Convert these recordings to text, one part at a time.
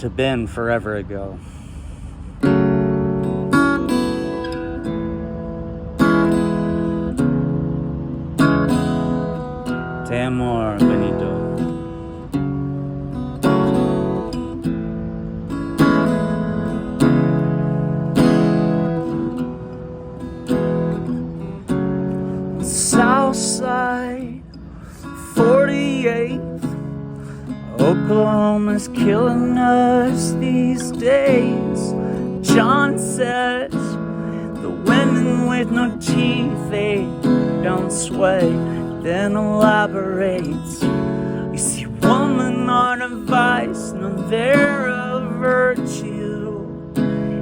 to Ben forever ago. To Amore, Benito. Southside 48th, Oklahoma's killing us these days. John says the women with no teeth, they don't sway. Then elaborates, you see, women aren't a vice, no, they're a virtue.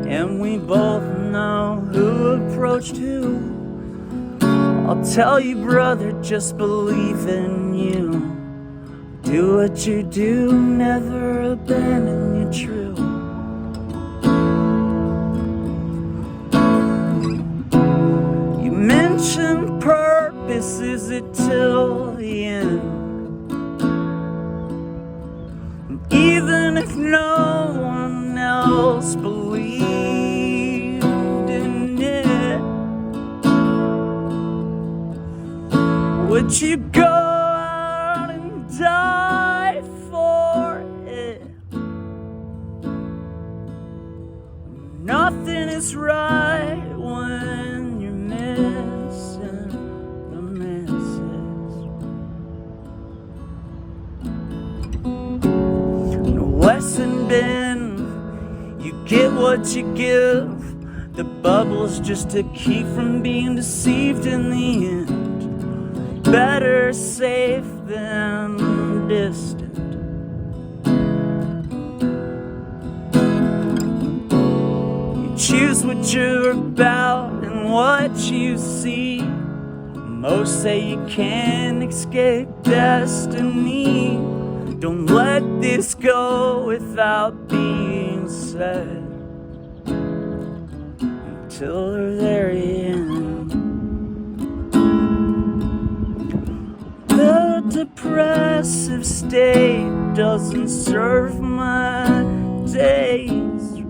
And we both know who approached who. I'll tell you, brother, just believe in you. Do what you do, never abandon your true. You mentioned purpose, is it till the end? Even if no one else believed in it, would you go out and die for it? Nothing is right when you're missing the misses. No lesson been, you get what you give. The bubble's just to keep from being deceived in the end. Better safe than distant. You choose what you're about and what you see. Most say you can't escape destiny. Don't let this go without being said until the very end. The depressive state doesn't serve my days.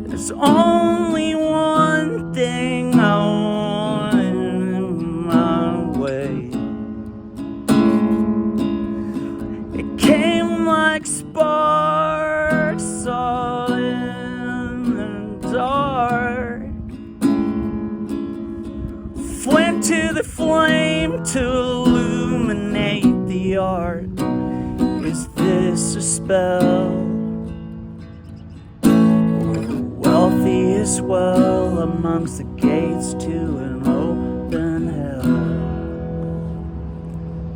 There's only one thing I want in my way. It came like sparks all in the dark. Went to the flame to illuminate the art. Is this a spell? Or the wealthy as well amongst the gates to an open hell?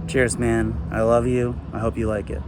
Cheers, man. I love you. I hope you like it.